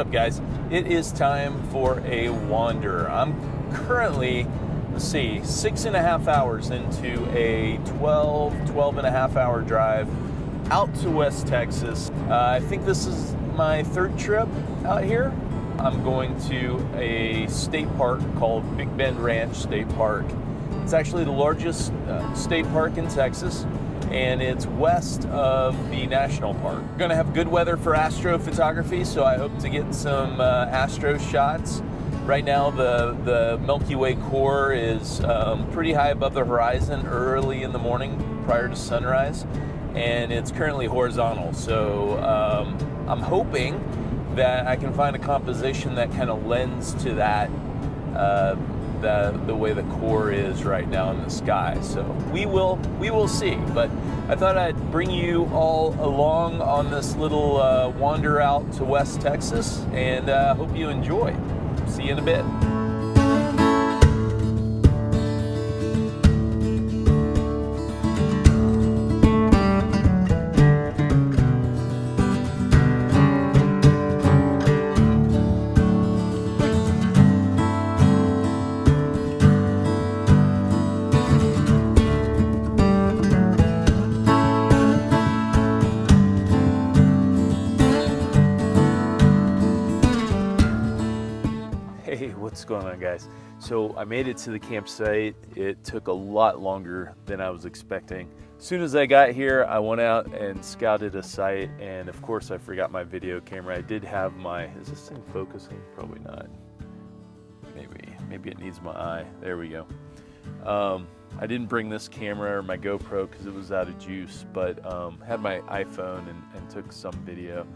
up, guys? It is time for a wander. I'm currently, let's see, 6.5 hours into a 12.5 hour drive out to West Texas. I think this is my third trip out here. I'm going to a state park called Big Bend Ranch State Park. It's actually the largest state park in Texas, and it's west of the national park. We're gonna have good weather for astrophotography, so I hope to get some astro shots. Right now, the Milky Way core is pretty high above the horizon early in the morning prior to sunrise, and it's currently horizontal. So I'm hoping that I can find a composition that kind of lends to that, the way the core is right now in the sky. So we will see. But I thought I'd bring you all along on this little wander out to West Texas, and hope you enjoy. See you in a bit. Hey, what's going on, guys? So I made it to the campsite. It took a lot longer than I was expecting. As soon as I got here, I went out and scouted a site, and of course I forgot my video camera. I did have my, is this thing focusing? Probably not. Maybe it needs my eye. There we go. I didn't bring this camera or my GoPro because it was out of juice, but had my iPhone and took some video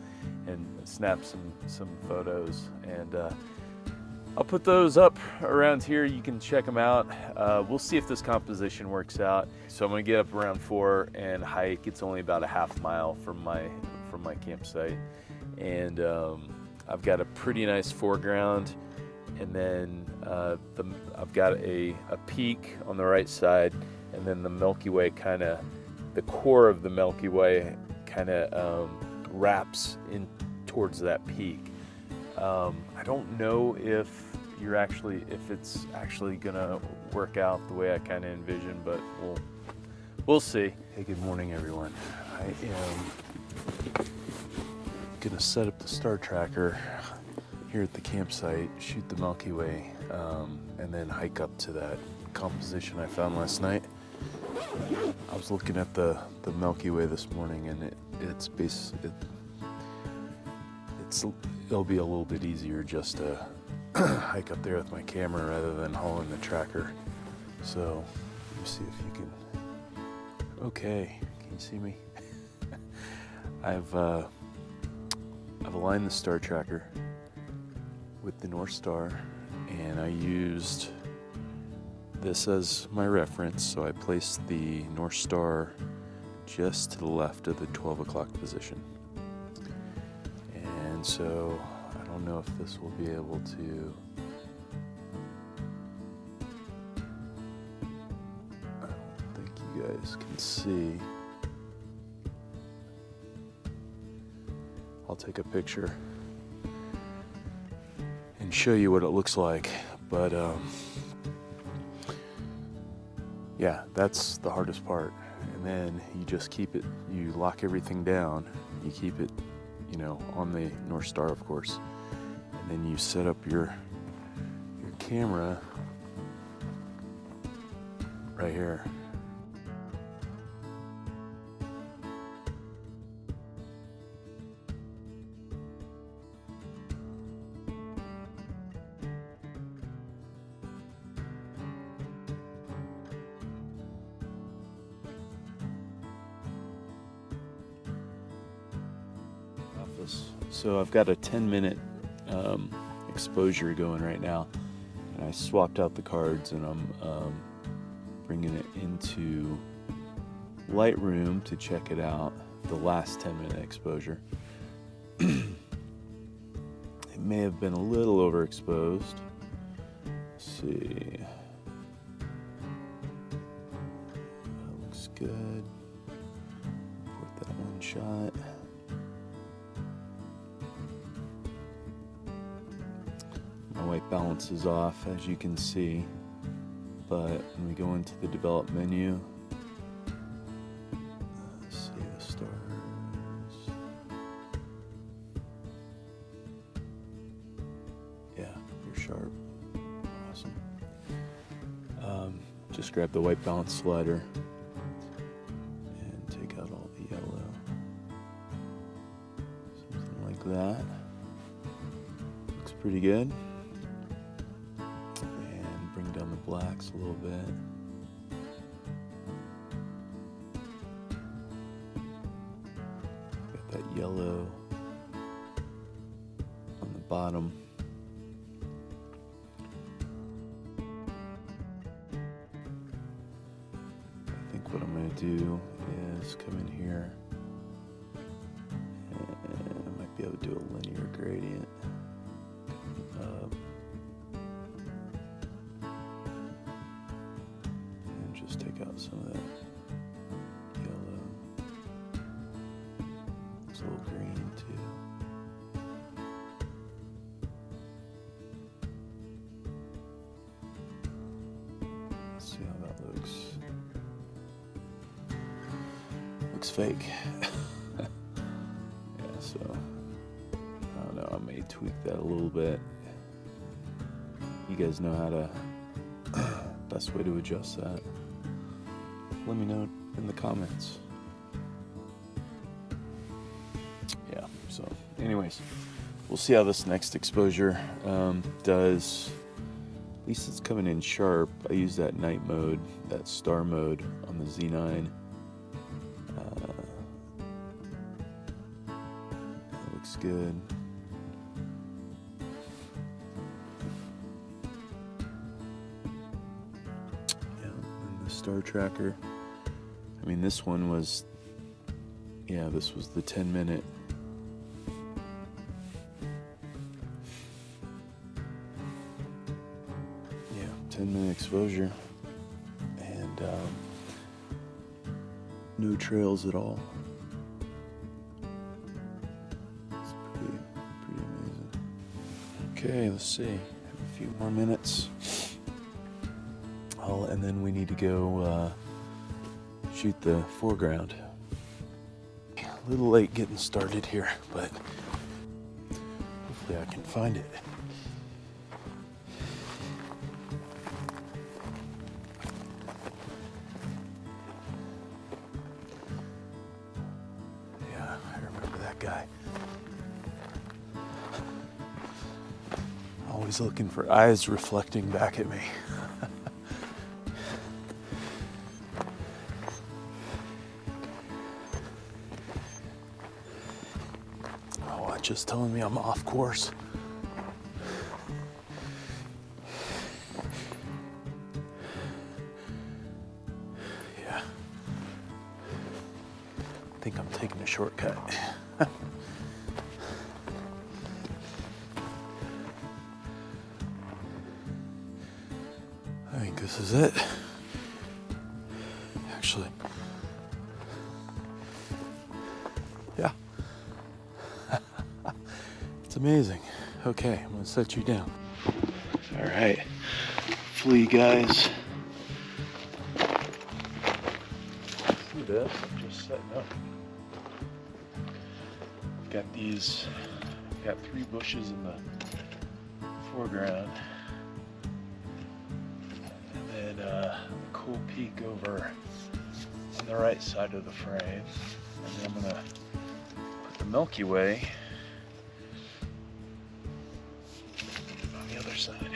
and snapped some photos, and I'll put those up around here. You can check them out. We'll see if this composition works out. So I'm gonna get up around 4 and hike. It's only about a half mile from my campsite, and I've got a pretty nice foreground, and then I've got a peak on the right side, and then the Milky Way the core of the Milky Way kind of wraps in towards that peak. I don't know if it's actually gonna work out the way I kind of envision, but we'll see. Hey, good morning, everyone. I am gonna set up the star tracker here at the campsite, shoot the Milky Way, and then hike up to that composition I found last night. I was looking at the Milky Way this morning, and it'll be a little bit easier just to hike up there with my camera rather than hauling the tracker. So let me see if you can. Okay, can you see me? I've aligned the star tracker with the North Star, and I used this as my reference. So I placed the North Star just to the left of the 12 o'clock position. And so I don't know if this will be able to, I don't think you guys can see. I'll take a picture and show you what it looks like, but yeah, that's the hardest part. And then you just keep it, you lock everything down, you keep it, on the North Star, of course, and then you set up your camera right here. So I've got a 10-minute exposure going right now, and I swapped out the cards, and I'm bringing it into Lightroom to check it out, the last 10-minute exposure. It may have been a little overexposed. Let's see. That looks good. Put that one shot. white balance is off, as you can see. But when we go into the develop menu, let's see the stars. Yeah, you're sharp. Awesome. Just grab the white balance slider and take out all the yellow. Something like that. Looks pretty good. And bring down the blacks a little bit. Got that yellow on the bottom. What I'm going to do is come in here and I might be able to do a linear gradient up and just take out some of that yellow. It's a little green too. Let's see how that looks. Looks fake. Yeah, so I don't know, I may tweak that a little bit. You guys know how to best way to adjust that. Let me know in the comments. Yeah, so anyways, we'll see how this next exposure does. At least it's coming in sharp. I use that night mode, that star mode on the Z9. Looks good. Yeah, and the star tracker. I mean, this one was, yeah, this was the 10-minute. Yeah, 10-minute exposure. And no trails at all. Okay, let's see. A few more minutes. And then we need to go shoot the foreground. A little late getting started here, but hopefully I can find it. Yeah, I remember that guy. Always looking for eyes reflecting back at me. Oh, watch is telling me I'm off course. Yeah. I think I'm taking a shortcut. I think this is it. Actually, yeah. It's amazing. Okay, I'm gonna set you down. All right, hopefully you guys see this. I'm just setting up. Got these, got 3 bushes in the foreground. A cool peak over on the right side of the frame, and then I'm gonna put the Milky Way on the other side.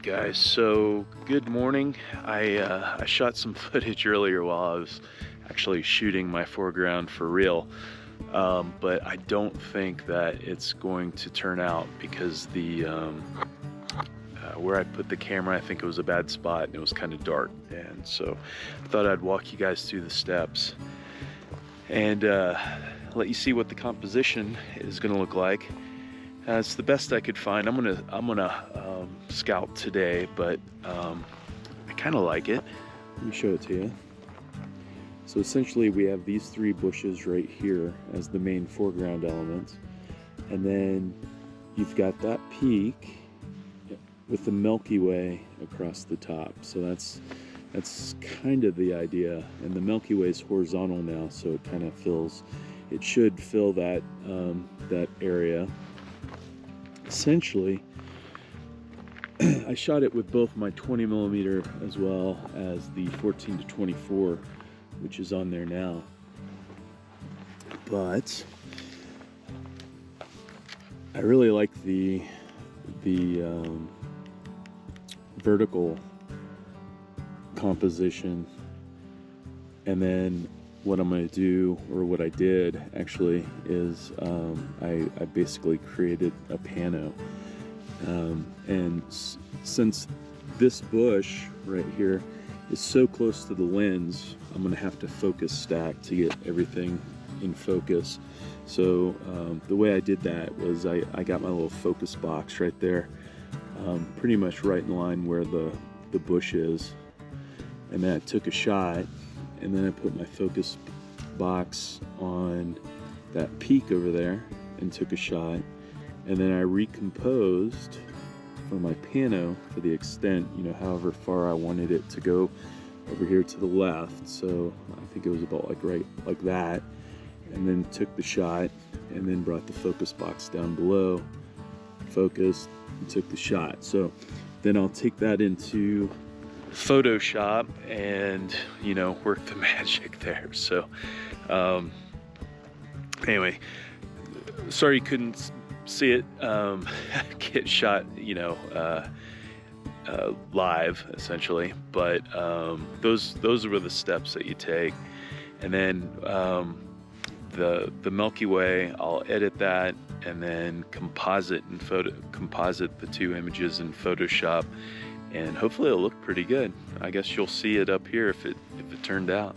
guys, so good morning. I shot some footage earlier while I was actually shooting my foreground for real, but I don't think that it's going to turn out because the where I put the camera, I think it was a bad spot and it was kind of dark, and so I thought I'd walk you guys through the steps and let you see what the composition is going to look like. It's the best I could find. I'm gonna scout today, but I kind of like it. Let me show it to you. So essentially we have these three bushes right here as the main foreground elements, and then you've got that peak with the Milky Way across the top. So that's kind of the idea, and the Milky Way is horizontal now, so it kind of fills, it should fill that that area. Essentially, I shot it with both my 20mm as well as the 14-24, which is on there now. But I really like the vertical composition, and then what I'm going to do, or what I did actually, is I basically created a pano, and since this bush right here is so close to the lens, I'm going to have to focus stack to get everything in focus. So the way I did that was I got my little focus box right there, pretty much right in line where the bush is, and then I took a shot, and then I put my focus box on that peak over there and took a shot, and then I recomposed for my pano to the extent, you know, however far I wanted it to go over here to the left. So I think it was about right like that, and then took the shot, and then brought the focus box down below, focused, and took the shot. So then I'll take that into Photoshop and, you know, work the magic there. So anyway, sorry you couldn't see it get shot, you know, live essentially, but those were the steps that you take. And then the Milky Way, I'll edit that and then composite the two images in Photoshop, and hopefully it'll look pretty good. I guess you'll see it up here if it turned out.